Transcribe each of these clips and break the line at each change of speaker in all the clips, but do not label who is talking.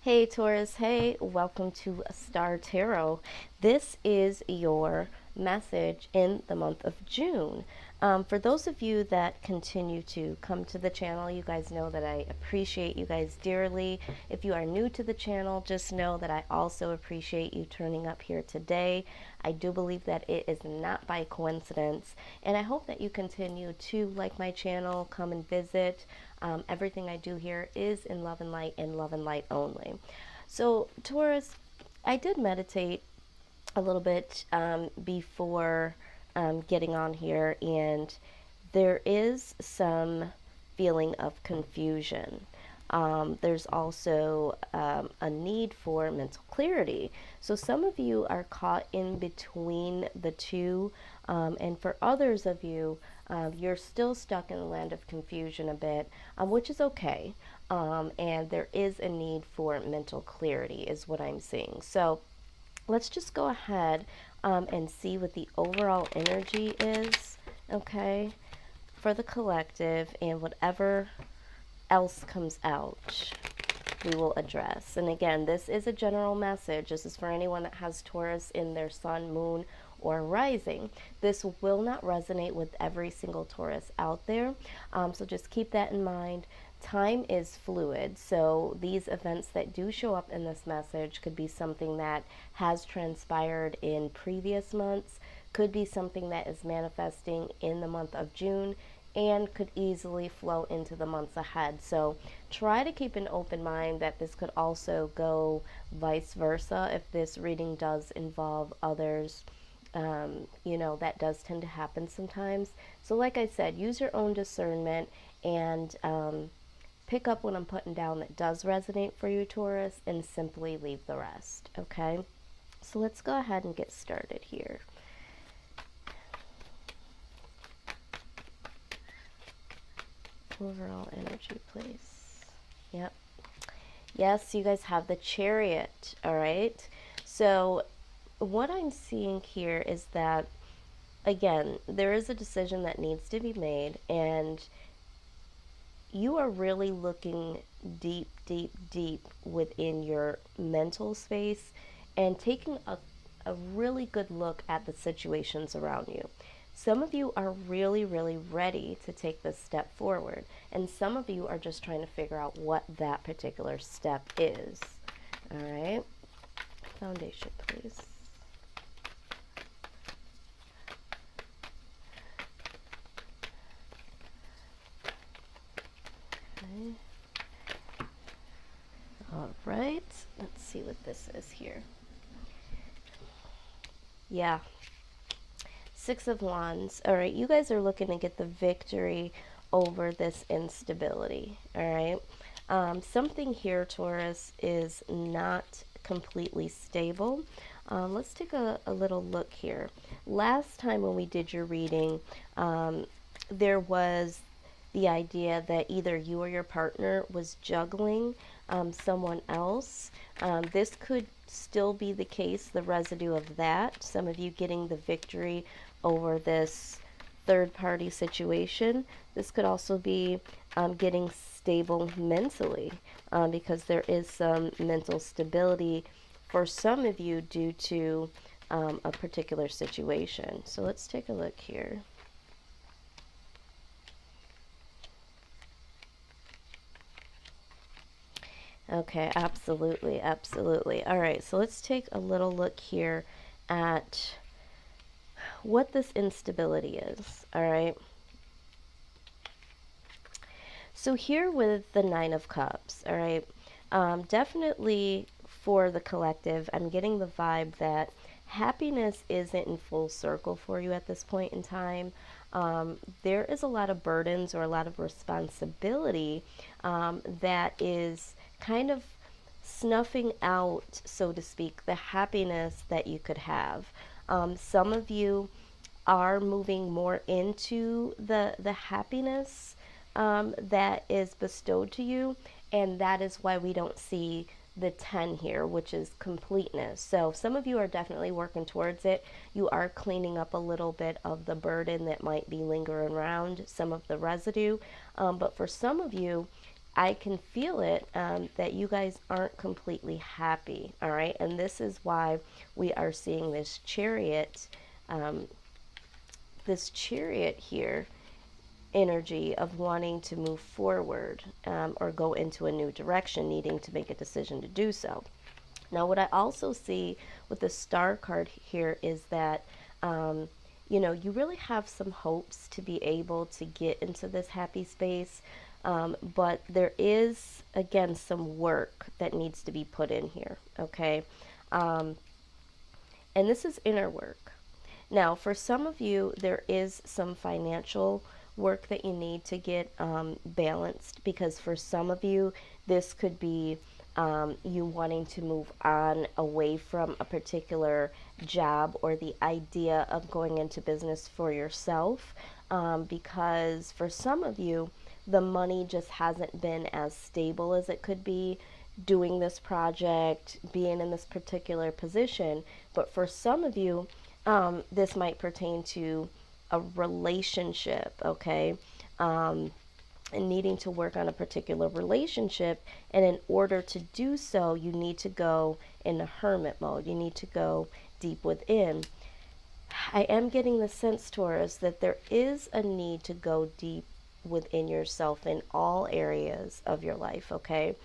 Hey Taurus, hey, welcome to Star Tarot. This is your message in the month of June. For those of you that continue to come to the channel, you guys know that I appreciate you guys dearly. If you are new to the channel, just know that I also appreciate you turning up here today. I do believe that it is not by coincidence, and I hope that you continue to like my channel, come and visit. Everything I do here is in love and love and light only. So, Taurus, I did meditate a little bit before getting on here, and there is some feeling of confusion. There's also a need for mental clarity. So some of you are caught in between the two, and for others of you, you're still stuck in the land of confusion a bit, which is okay. And there is a need for mental clarity, is what I'm seeing. So let's just go ahead and see what the overall energy is, okay, for the collective, and whatever else comes out, we will address. And again, this is a general message. This is for anyone that has Taurus in their sun, moon, or rising. This will not resonate with every single Taurus out there. So just keep that in mind. Time is fluid, so these events that do show up in this message could be something that has transpired in previous months, could be something that is manifesting in the month of June, and could easily flow into the months ahead. So try to keep an open mind that this could also go vice versa if this reading does involve others. That does tend to happen sometimes. So like I said, use your own discernment and pick up what I'm putting down that does resonate for you, Taurus, and simply leave the rest, okay? So let's go ahead and get started here. Overall energy, please. Yep. Yes, you guys have the Chariot, all right? So what I'm seeing here is that, again, there is a decision that needs to be made, and you are really looking deep, deep, deep within your mental space and taking a really good look at the situations around you. Some of you are really, really ready to take this step forward, and some of you are just trying to figure out what that particular step is. All right? Foundation, please. Okay. All right. Let's see what this is here. Yeah. Six of Wands. All right, you guys are looking to get the victory over this instability. All right. Something here, Taurus, is not completely stable. Let's take a little look here. Last time when we did your reading, there was the idea that either you or your partner was juggling someone else. This could still be the case, the residue of that. Some of you getting the victory over this third party situation. This could also be getting stable mentally, because there is some mental stability for some of you due to a particular situation. So let's take a look here. Okay, absolutely, absolutely. All right, so let's take a little look here at what this instability is. All right. So here with the Nine of Cups, all right, definitely for the collective, I'm getting the vibe that happiness isn't in full circle for you at this point in time. There is a lot of burdens or a lot of responsibility that is kind of snuffing out, so to speak, the happiness that you could have. Some of you are moving more into the happiness that is bestowed to you, and that is why we don't see the 10 here, which is completeness. So some of you are definitely working towards it. You are cleaning up a little bit of the burden that might be lingering around, some of the residue, but for some of you, I can feel it, that you guys aren't completely happy, all right? And this is why we are seeing um, this chariot here energy of wanting to move forward, or go into a new direction, needing to make a decision to do so. Now, what I also see with the star card here is that, you really have some hopes to be able to get into this happy space, but there is, again, some work that needs to be put in here, okay? Um, and this is inner work. Now, for some of you, there is some financial work that you need to get balanced, because for some of you, this could be you wanting to move on away from a particular job or the idea of going into business for yourself, because for some of you, the money just hasn't been as stable as it could be doing this project, being in this particular position. But for some of you, this might pertain to a relationship, okay? And needing to work on a particular relationship. And in order to do so, you need to go in a hermit mode. You need to go deep within. I am getting the sense, Taurus, that there is a need to go deep within yourself in all areas of your life, okay?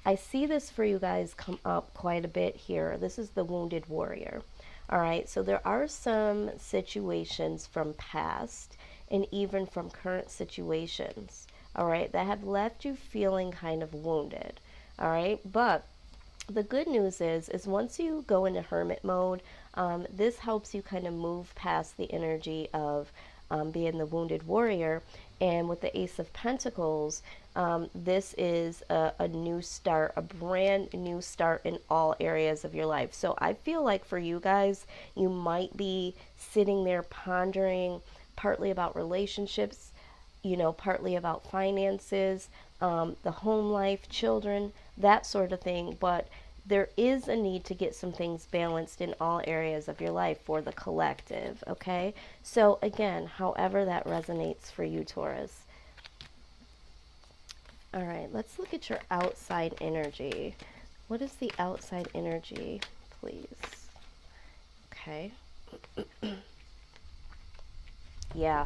I see this for you guys come up quite a bit here. This is the wounded warrior. All right, so there are some situations from past and even from current situations, all right, that have left you feeling kind of wounded, all right? But the good news is once you go into hermit mode, this helps you kind of move past the energy of being the wounded warrior. And with the Ace of Pentacles, this is a new start, a brand new start in all areas of your life. So I feel like for you guys, you might be sitting there pondering partly about relationships, partly about finances, the home life, children, that sort of thing. But there is a need to get some things balanced in all areas of your life for the collective, okay? So again, however that resonates for you, Taurus. All right, let's look at your outside energy. What is the outside energy, please? Okay. Yeah.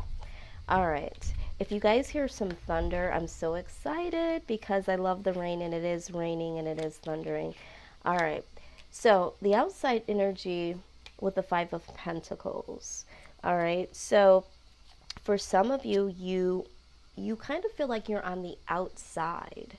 All right. If you guys hear some thunder, I'm so excited because I love the rain, and it is raining and it is thundering. All right. So the outside energy with the Five of Pentacles. All right. So for some of you, you kind of feel like you're on the outside,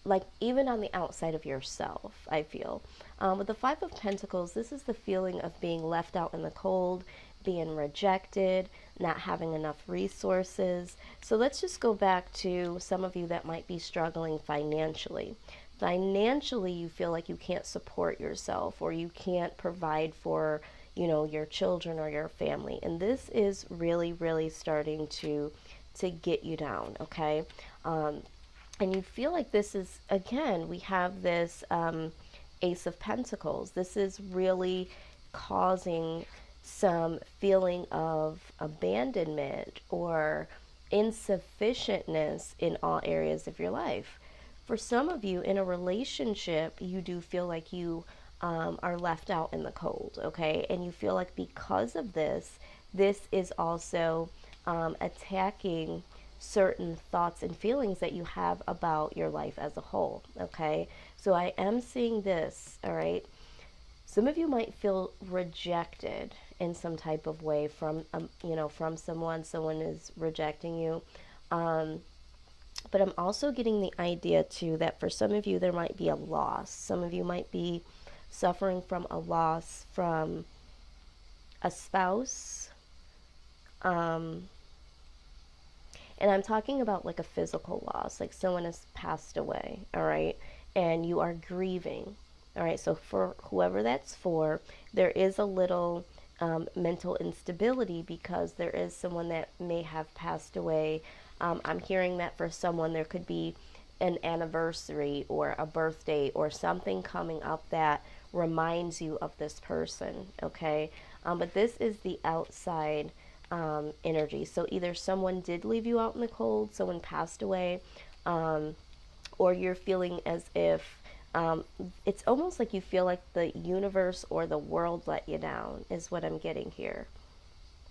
like even on the outside of yourself, I feel. With the Five of Pentacles, this is the feeling of being left out in the cold, being rejected, not having enough resources. So let's just go back to some of you that might be struggling financially. Financially, you feel like you can't support yourself, or you can't provide for, your children or your family. And this is really, really starting to get you down, okay? And you feel like this is, again, we have this Ace of Pentacles. This is really causing some feeling of abandonment or insufficientness in all areas of your life. For some of you in a relationship, you do feel like you are left out in the cold, okay? And you feel like because of this, this is also attacking certain thoughts and feelings that you have about your life as a whole, okay? So I am seeing this, all right? Some of you might feel rejected in some type of way from, from someone is rejecting you. But I'm also getting the idea too that for some of you, there might be a loss. Some of you might be suffering from a loss from a spouse, um, and I'm talking about like a physical loss, like someone has passed away, all right? And you are grieving, all right? So for whoever that's for, there is a little mental instability because there is someone that may have passed away. I'm hearing that for someone, there could be an anniversary or a birthday or something coming up that reminds you of this person, okay? But this is the outside energy. So either someone did leave you out in the cold, someone passed away, or you're feeling as if it's almost like you feel like the universe or the world let you down, is what I'm getting here.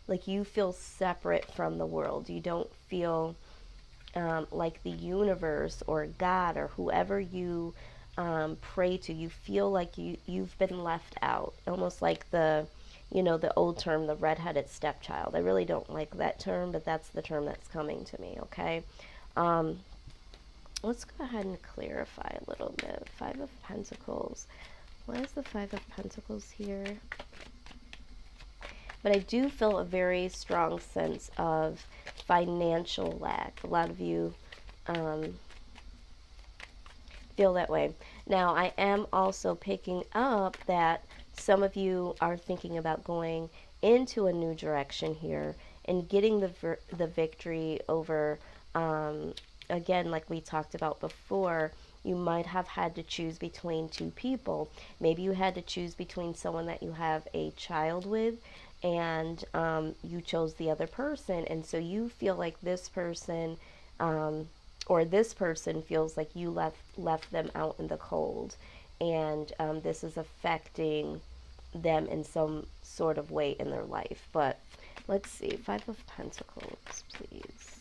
Like you feel separate from the world. You don't feel like the universe or God or whoever you pray to, you feel like you've been left out. Almost like the old term, the redheaded stepchild. I really don't like that term, but that's the term that's coming to me, okay? Um, let's go ahead and clarify a little bit. Five of Pentacles. Why is the Five of Pentacles here? But I do feel a very strong sense of financial lack. A lot of you feel that way. Now, I am also picking up that some of you are thinking about going into a new direction here and getting the victory over, again, like we talked about before, you might have had to choose between two people. Maybe you had to choose between someone that you have a child with, and you chose the other person, and so you feel like this person, or this person feels like you left them out in the cold, and this is affecting them in some sort of way in their life. But let's see, Five of Pentacles, please.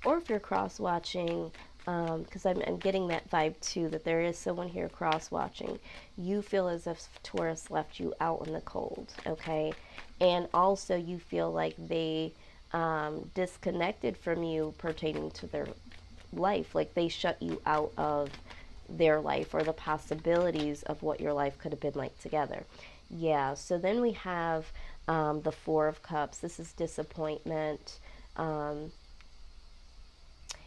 Or if you're cross-watching, because I'm getting that vibe too, that there is someone here cross-watching, you feel as if Taurus left you out in the cold, okay? And also you feel like they disconnected from you pertaining to their life, like they shut you out of their life or the possibilities of what your life could have been like together. Yeah, so then we have the Four of Cups. This is disappointment.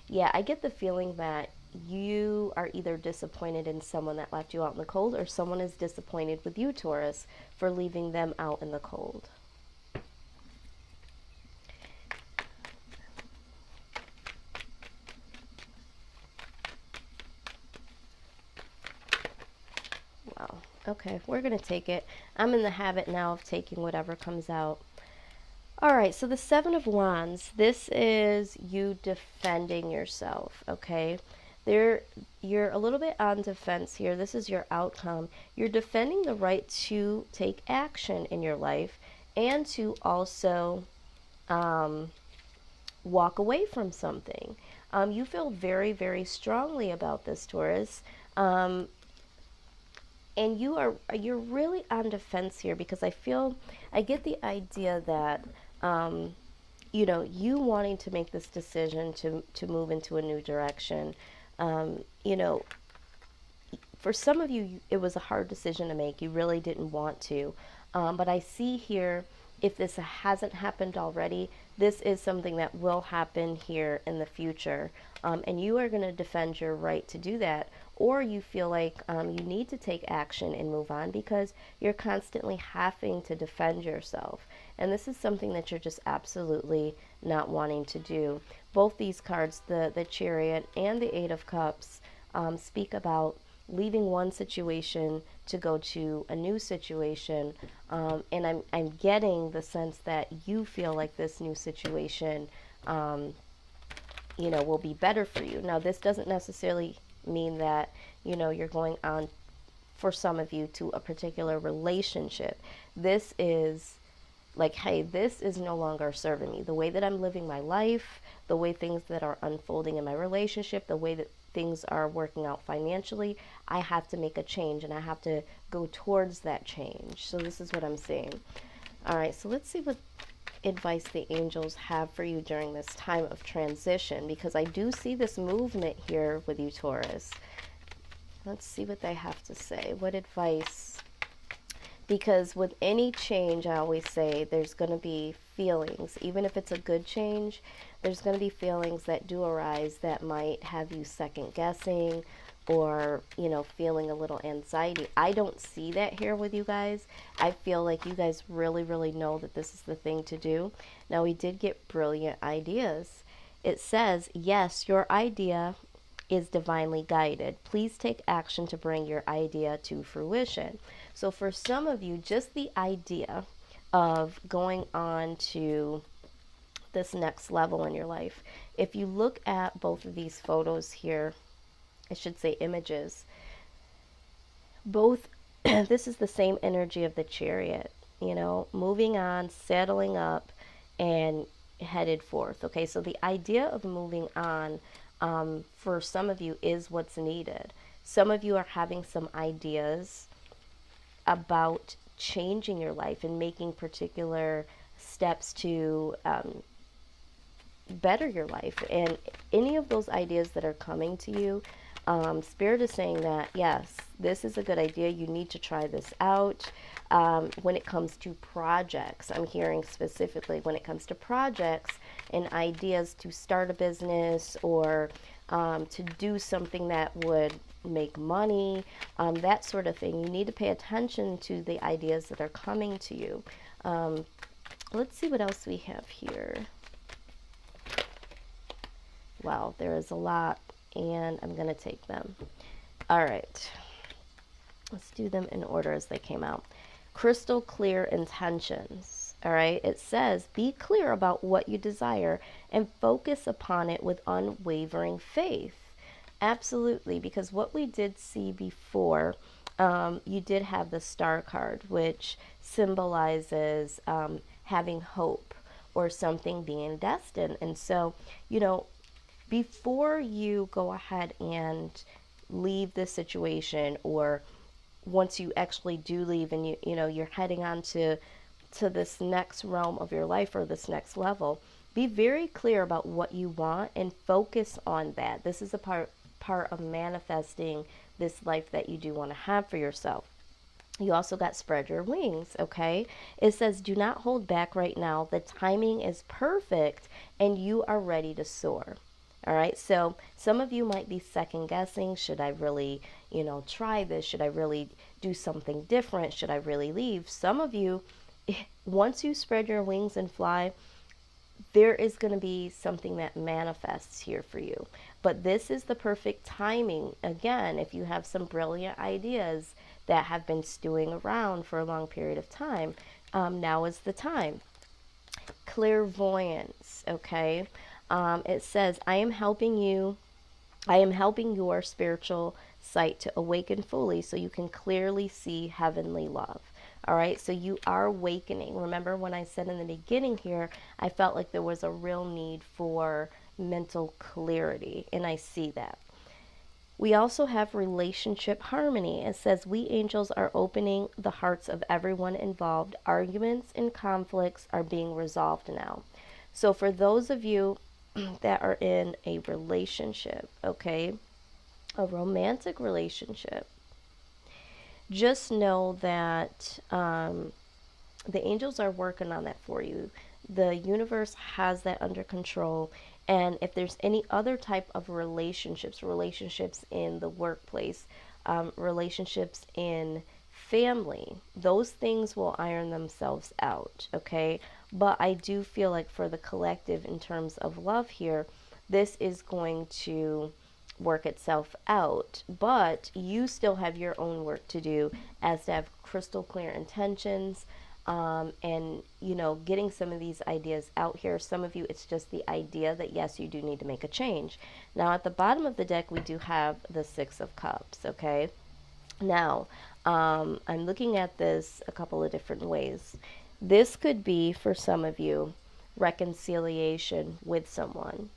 Yeah, I get the feeling that you are either disappointed in someone that left you out in the cold, or someone is disappointed with you, Taurus, for leaving them out in the cold. Wow. Okay, we're going to take it. I'm in the habit now of taking whatever comes out. All right, so the Seven of Wands, this is you defending yourself, okay? You're a little bit on defense here. This is your outcome. You're defending the right to take action in your life and to also walk away from something. You feel very, very strongly about this, Taurus. And you're really on defense here, because I get the idea that you wanting to make this decision to move into a new direction. For some of you, it was a hard decision to make. You really didn't want to. But I see here, if this hasn't happened already, this is something that will happen here in the future. And you are going to defend your right to do that. Or you feel like you need to take action and move on, because you're constantly having to defend yourself. And this is something that you're just absolutely not wanting to do. Both these cards, the Chariot and the Eight of Cups, speak about leaving one situation to go to a new situation, and I'm getting the sense that you feel like this new situation will be better for you. Now, this doesn't necessarily mean that you're going on, for some of you, to a particular relationship. This is like, hey, this is no longer serving me. The way that I'm living my life, the way things that are unfolding in my relationship, the way that things are working out financially, I have to make a change, and I have to go towards that change. So this is what I'm seeing. All right, so let's see what advice the angels have for you during this time of transition, because I do see this movement here with you, Taurus. Let's see what they have to say. What advice? Because with any change, I always say there's going to be feelings. Even if it's a good change, there's going to be feelings that do arise that might have you second guessing, or feeling a little anxiety. I don't see that here with you guys. I feel like you guys really know that this is the thing to do. Now, we did get brilliant ideas. It says, yes, your idea is divinely guided. Please take action to bring your idea to fruition. So for some of you, just the idea of going on to this next level in your life. If you look at both of these photos here, I should say images, both, this is the same energy of the Chariot, you know, moving on, settling up, and headed forth. Okay, so the idea of moving on, for some of you is what's needed. Some of you are having some ideas about changing your life and making particular steps to better your life. And any of those ideas that are coming to you, Spirit is saying that, yes, this is a good idea. You need to try this out. When it comes to projects, I'm hearing specifically when it comes to projects and ideas to start a business or to do something that would make money, that sort of thing. You need to pay attention to the ideas that are coming to you. Let's see what else we have here. Wow, there is a lot, and I'm going to take them. All right. Let's do them in order as they came out. Crystal clear intentions. All right. It says, be clear about what you desire and focus upon it with unwavering faith. Absolutely. Because what we did see before, you did have the star card, which symbolizes having hope or something being destined. And so, you know, before you go ahead and leave this situation, or once you actually do leave and you know you're heading on to this next realm of your life or this next level, be very clear about what you want and focus on that. This is a part of manifesting this life that you do want to have for yourself. You also got spread your wings, okay? It says, do not hold back right now. The timing is perfect and you are ready to soar. All right, so some of you might be second guessing. Should I really, you know, try this? Should I really do something different? Should I really leave? Some of you, once you spread your wings and fly, there is going to be something that manifests here for you. But this is the perfect timing. Again, if you have some brilliant ideas that have been stewing around for a long period of time, now is the time. Clairvoyance, okay? It says, I am helping your spiritual sight to awaken fully so you can clearly see heavenly love. All right, so you are awakening. Remember when I said in the beginning here, I felt like there was a real need for mental clarity, and I see that. We also have relationship harmony. It says, we angels are opening the hearts of everyone involved. Arguments and conflicts are being resolved now. So for those of you that are in a relationship, okay, a romantic relationship, just know that the angels are working on that for you. The universe has that under control. And if there's any other type of relationships in the workplace, relationships in family, those things will iron themselves out, okay? But I do feel like for the collective, in terms of love here, this is going to work itself out. But you still have your own work to do, as to have crystal clear intentions, and you know, getting some of these ideas out here. Some of you, it's just the idea that yes, you do need to make a change. Now at the bottom of the deck, we do have the Six of Cups, okay? Now, I'm looking at this a couple of different ways. This could be, for some of you, reconciliation with someone,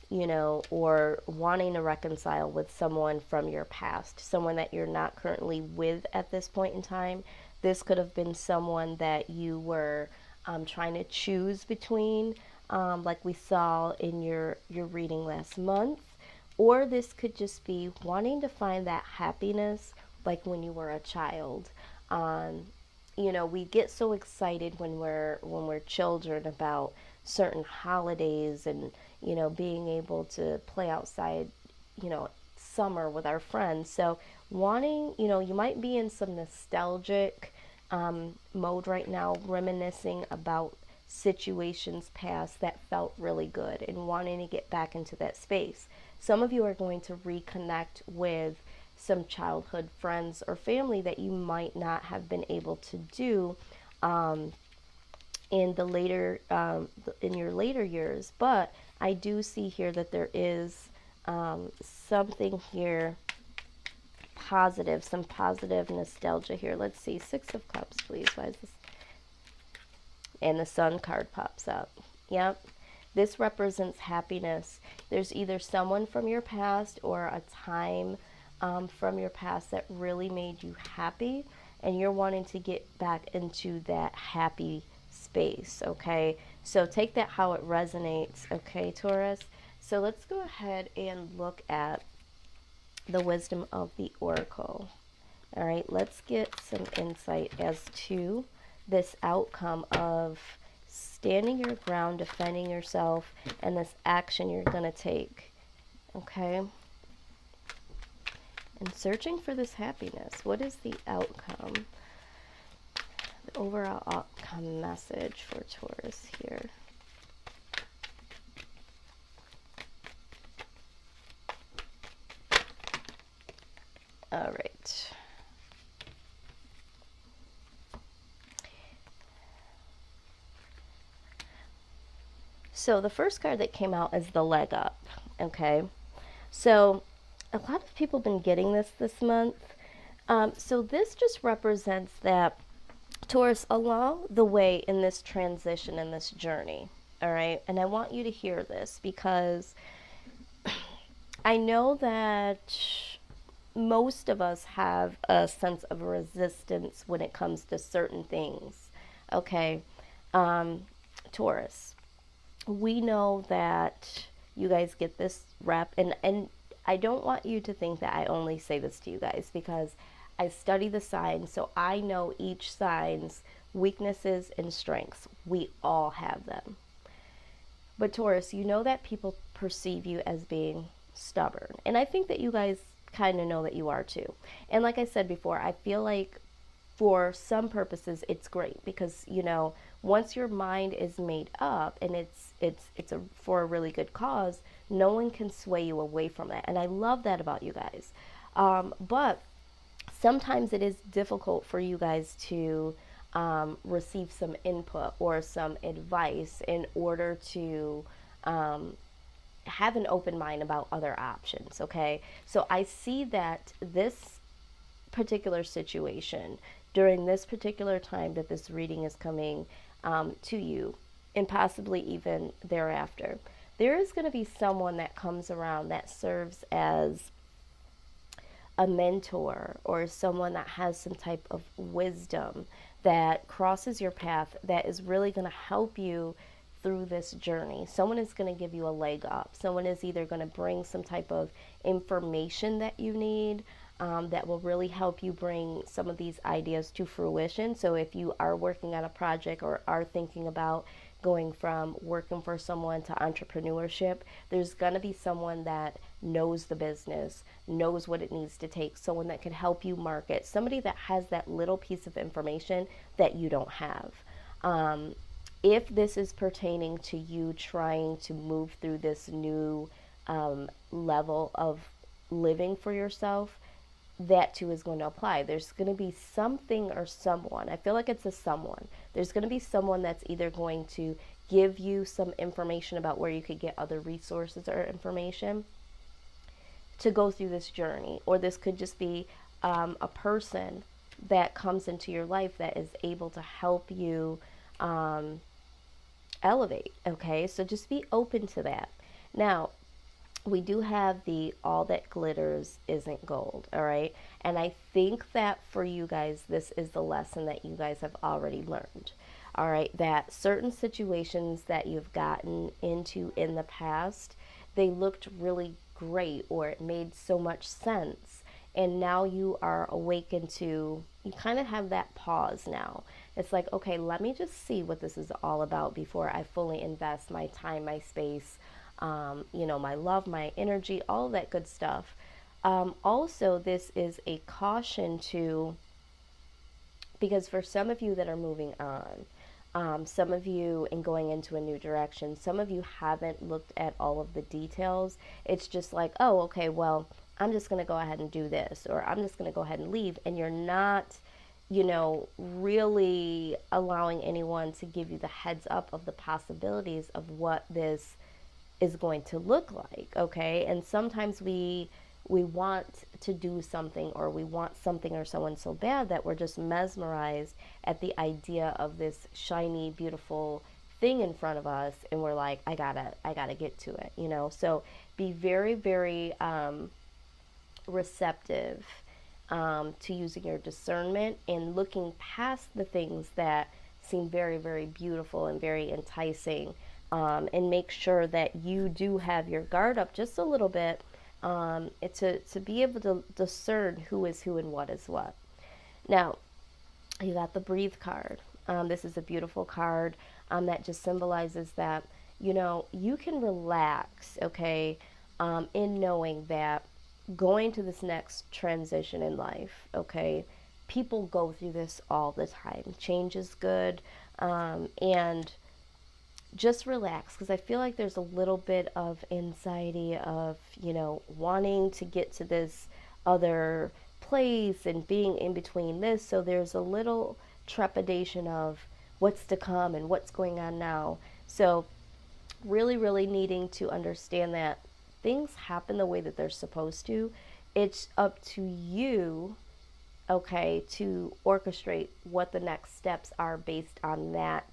you know, or wanting to reconcile with someone from your past, someone that you're not currently with at this point in time. This could have been someone that you were trying to choose between, like we saw in your reading last month. Or this could just be wanting to find that happiness like when you were a child. You know, we get so excited when we're children about certain holidays and, you know, being able to play outside, you know, summer with our friends. So wanting, you know, you might be in some nostalgic mode right now, reminiscing about situations past that felt really good and wanting to get back into that space. Some of you are going to reconnect with some childhood friends or family that you might not have been able to do in the later in your later years. But I do see here that there is something here positive, some positive nostalgia here. Let's see, Six of Cups, please. Why is this? And the Sun card pops up. Yep. This represents happiness. There's either someone from your past or a time from your past that really made you happy, and you're wanting to get back into that happy space, okay? So take that how it resonates, okay, Taurus? So let's go ahead and look at the wisdom of the oracle. All right, let's get some insight as to this outcome of standing your ground, defending yourself, and this action you're going to take. Okay? And searching for this happiness. What is the outcome? The overall outcome message for Taurus here. All right. So the first card that came out is the leg up, okay? So a lot of people have been getting this month. So this just represents that Taurus, along the way in this transition, in this journey, all right? And I want you to hear this because I know that most of us have a sense of resistance when it comes to certain things, okay? Taurus, we know that you guys get this rep, and I don't want you to think that I only say this to you guys because I study the signs, so I know each sign's weaknesses and strengths. We all have them. But Taurus, you know that people perceive you as being stubborn, and I think that you guys kind of know that you are too. And like I said before, I feel like for some purposes it's great because, you know, once your mind is made up and it's for a really good cause, no one can sway you away from that. And I love that about you guys. But sometimes it is difficult for you guys to receive some input or some advice in order to have an open mind about other options, okay? So I see that this particular situation during this particular time that this reading is coming to you, and possibly even thereafter, there is going to be someone that comes around that serves as a mentor or someone that has some type of wisdom that crosses your path that is really going to help you through this journey. Someone is going to give you a leg up. Someone is either going to bring some type of information that you need that will really help you bring some of these ideas to fruition. So if you are working on a project or are thinking about going from working for someone to entrepreneurship, there's going to be someone that knows the business, knows what it needs to take, someone that can help you market, somebody that has that little piece of information that you don't have. If this is pertaining to you trying to move through this new level of living for yourself, that too is going to apply. There's going to be something or someone, I feel like it's a someone. There's going to be someone that's either going to give you some information about where you could get other resources or information to go through this journey. Or this could just be a person that comes into your life that is able to help you elevate, okay? So just be open to that. Now, we do have the all that glitters isn't gold, all right? And I think that for you guys, this is the lesson that you guys have already learned, all right? That certain situations that you've gotten into in the past, they looked really great or it made so much sense. And now you are awakened to, you kind of have that pause now. It's like, okay, let me just see what this is all about before I fully invest my time, my space, my love, my energy, all that good stuff. Also, this is a caution to, because for some of you that are moving on, some of you in going into a new direction, some of you haven't looked at all of the details. It's just like, oh, okay, well, I'm just going to go ahead and do this, or I'm just going to go ahead and leave. And really allowing anyone to give you the heads up of the possibilities of what this is going to look like, okay? And sometimes we want to do something, or we want something or someone so bad that we're just mesmerized at the idea of this shiny, beautiful thing in front of us, and we're like, I gotta get to it. So be very, very receptive to using your discernment and looking past the things that seem very, very beautiful and very enticing, and make sure that you do have your guard up just a little bit, to be able to discern who is who and what is what. Now, you got the breathe card. This is a beautiful card, that just symbolizes that, you can relax, okay, in knowing that going to this next transition in life, okay, people go through this all the time. Change is good, and just relax, because I feel like there's a little bit of anxiety of, wanting to get to this other place and being in between this. So there's a little trepidation of what's to come and what's going on now. So really, really needing to understand that things happen the way that they're supposed to. It's up to you, okay, to orchestrate what the next steps are based on that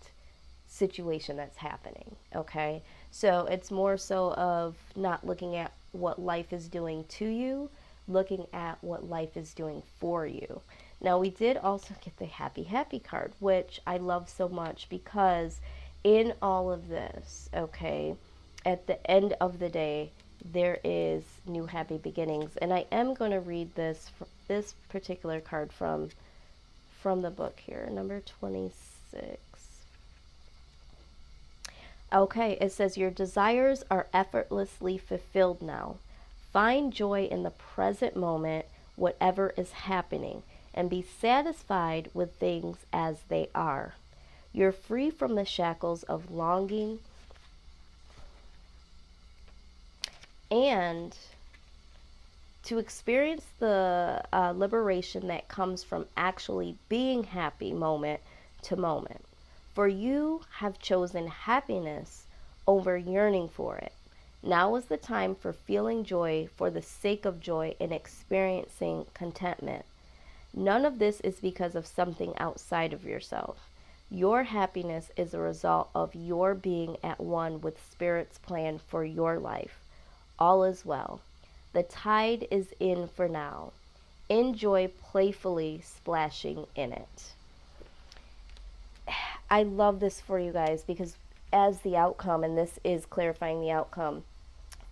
situation that's happening, okay? So it's more so of not looking at what life is doing to you, looking at what life is doing for you. Now, we did also get the happy, happy card, which I love so much, because in all of this, okay, at the end of the day, there is new happy beginnings. And I am going to read this particular card from the book here, number 26. Okay, it says, your desires are effortlessly fulfilled now. Find joy in the present moment, whatever is happening, and be satisfied with things as they are. You're free from the shackles of longing and to experience the liberation that comes from actually being happy moment to moment. For you have chosen happiness over yearning for it. Now is the time for feeling joy for the sake of joy and experiencing contentment. None of this is because of something outside of yourself. Your happiness is a result of your being at one with Spirit's plan for your life. All is well. The tide is in for now. Enjoy playfully splashing in it. I love this for you guys, because as the outcome, and this is clarifying the outcome,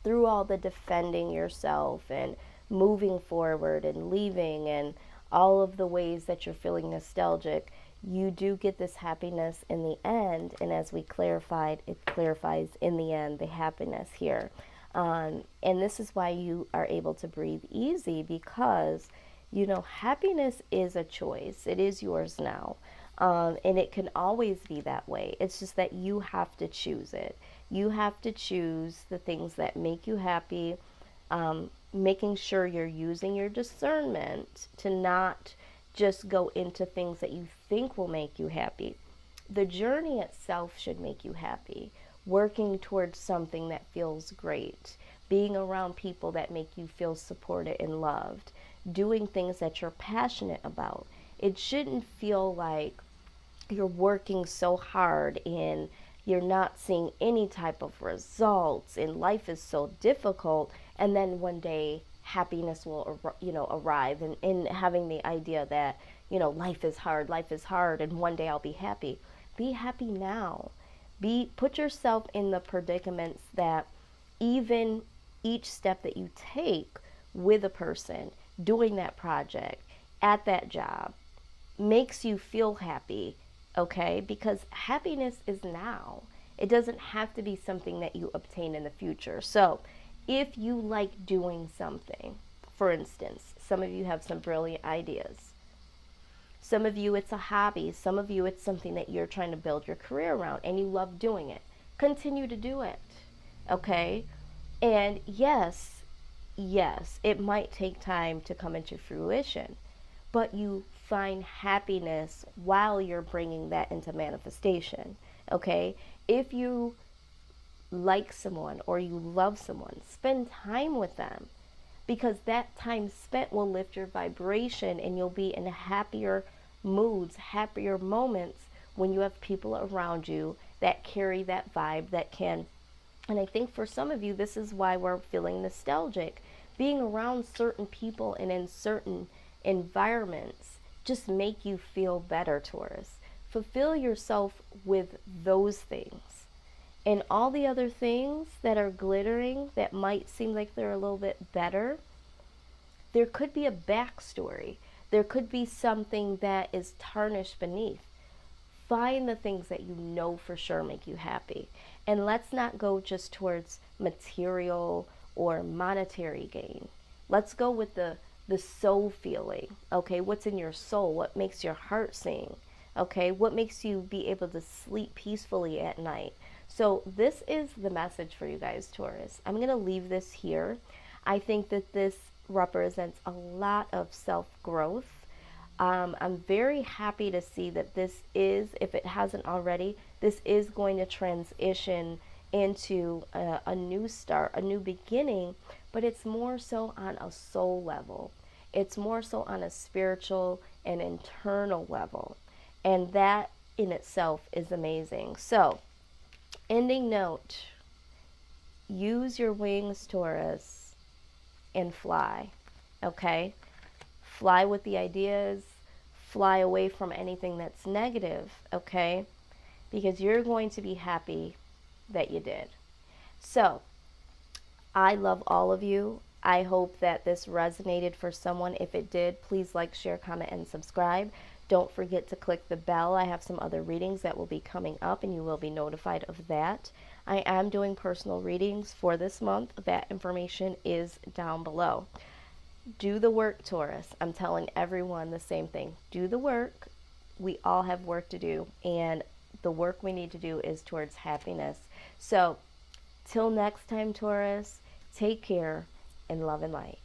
through all the defending yourself and moving forward and leaving and all of the ways that you're feeling nostalgic, you do get this happiness in the end. And as we clarified, it clarifies in the end the happiness here. And this is why you are able to breathe easy, because, happiness is a choice. It is yours now. And it can always be that way. It's just that you have to choose it. You have to choose the things that make you happy, making sure you're using your discernment to not just go into things that you think will make you happy. The journey itself should make you happy. Working towards something that feels great, being around people that make you feel supported and loved, doing things that you're passionate about. It shouldn't feel like you're working so hard and you're not seeing any type of results and life is so difficult, and then one day happiness will arrive, and having the idea that life is hard and one day I'll be happy. Be happy now. Put yourself in the predicaments that even each step that you take with a person doing that project at that job makes you feel happy, okay? Because happiness is now. It doesn't have to be something that you obtain in the future. So if you like doing something, for instance, some of you have some brilliant ideas. Some of you, it's a hobby. Some of you, it's something that you're trying to build your career around and you love doing it. Continue to do it, okay? And yes, it might take time to come into fruition, but you find happiness while you're bringing that into manifestation. Okay? If you like someone or you love someone, spend time with them, because that time spent will lift your vibration and you'll be in happier moods, happier moments when you have people around you that carry that vibe that can. And I think for some of you, this is why we're feeling nostalgic. Being around certain people and in certain environments just make you feel better, Taurus. Fulfill yourself with those things. And all the other things that are glittering that might seem like they're a little bit better, there could be a backstory. There could be something that is tarnished beneath. Find the things that you know for sure make you happy. And let's not go just towards material or monetary gain. Let's go with the soul feeling. Okay, what's in your soul? What makes your heart sing? Okay, what makes you be able to sleep peacefully at night? So this is the message for you guys, Taurus. I'm going to leave this here. I think that this represents a lot of self-growth. I'm very happy to see that this is, if it hasn't already, this is going to transition into a new start, a new beginning, but it's more so on a soul level. It's more so on a spiritual and internal level. And that in itself is amazing. So, ending note, use your wings, Taurus, and fly. Okay? Fly with the ideas, fly away from anything that's negative, okay? Because you're going to be happy that you did. So, I love all of you. I hope that this resonated for someone. If it did, please like, share, comment, and subscribe. Don't forget to click the bell. I have some other readings that will be coming up, and you will be notified of that. I am doing personal readings for this month. That information is down below. Do the work, Taurus. I'm telling everyone the same thing. Do the work. We all have work to do, and the work we need to do is towards happiness. So, till next time, Taurus, take care and love and light.